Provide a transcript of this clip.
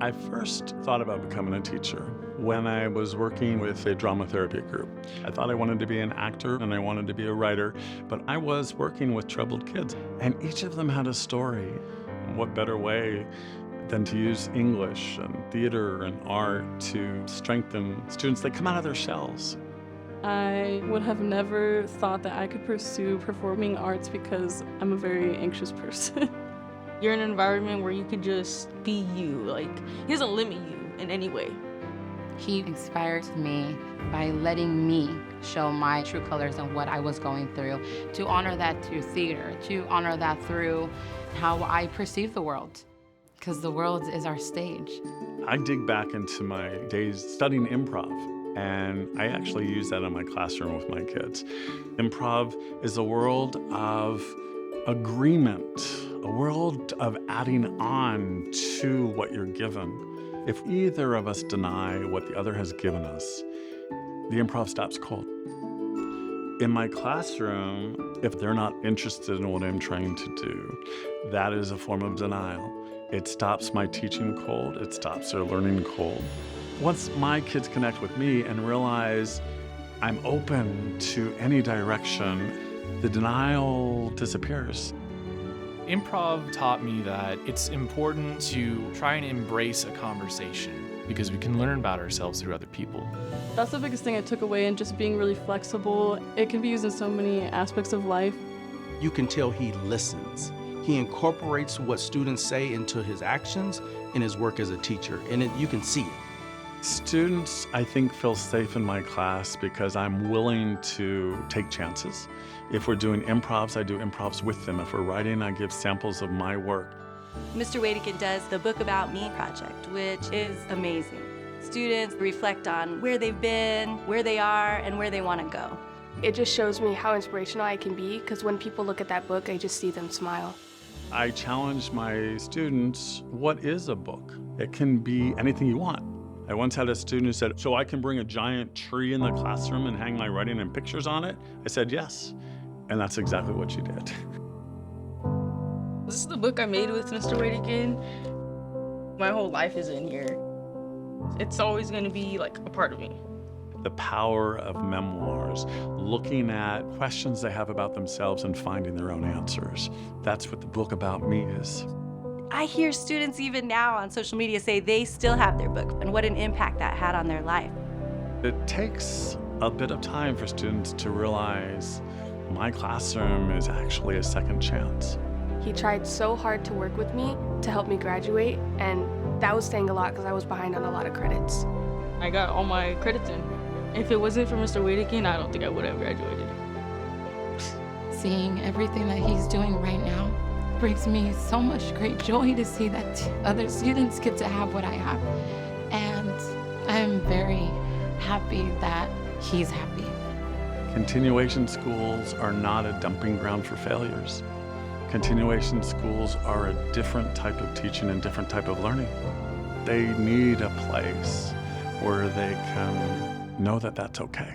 I first thought about becoming a teacher when I was working with a drama therapy group. I thought I wanted to be an actor and I wanted to be a writer, but I was working with troubled kids, and each of them had a story. What better way than to use English and theater and art to strengthen students that come out of their shells? I would have never thought that I could pursue performing arts because I'm a very anxious person. You're in an environment where you can just be you. Like, he doesn't limit you in any way. He inspires me by letting me show my true colors and what I was going through, to honor that through theater, to honor that through how I perceive the world, because the world is our stage. I dig back into my days studying improv, and I actually use that in my classroom with my kids. Improv is a world of agreement, a world of adding on to what you're given. If either of us deny what the other has given us, the improv stops cold. In my classroom, if they're not interested in what I'm trying to do, that is a form of denial. It stops my teaching cold, it stops their learning cold. Once my kids connect with me and realize I'm open to any direction, the denial disappears. Improv taught me that it's important to try and embrace a conversation because we can learn about ourselves through other people. That's the biggest thing I took away, and just being really flexible. It can be used in so many aspects of life. You can tell he listens. He incorporates what students say into his actions in his work as a teacher, and you can see it. Students, I think, feel safe in my class because I'm willing to take chances. If we're doing improvs, I do improvs with them. If we're writing, I give samples of my work. Mr. Wadigan does the Book About Me project, which is amazing. Students reflect on where they've been, where they are, and where they want to go. It just shows me how inspirational I can be, because when people look at that book, I just see them smile. I challenge my students, what is a book? It can be anything you want. I once had a student who said, so I can bring a giant tree in the classroom and hang my writing and pictures on it? I said, yes. And that's exactly what she did. This is the book I made with Mr. Wadigan. My whole life is in here. It's always going to be like a part of me. The power of memoirs, looking at questions they have about themselves and finding their own answers. That's what the Book About Me is. I hear students even now on social media say they still have their book and what an impact that had on their life. It takes a bit of time for students to realize my classroom is actually a second chance. He tried so hard to work with me to help me graduate, and that was saying a lot because I was behind on a lot of credits. I got all my credits in. If it wasn't for Mr. Wadigan, I don't think I would have graduated. Seeing everything that he's doing right now brings me so much great joy to see that other students get to have what I have. And I'm very happy that he's happy. Continuation schools are not a dumping ground for failures. Continuation schools are a different type of teaching and different type of learning. They need a place where they can know that that's okay.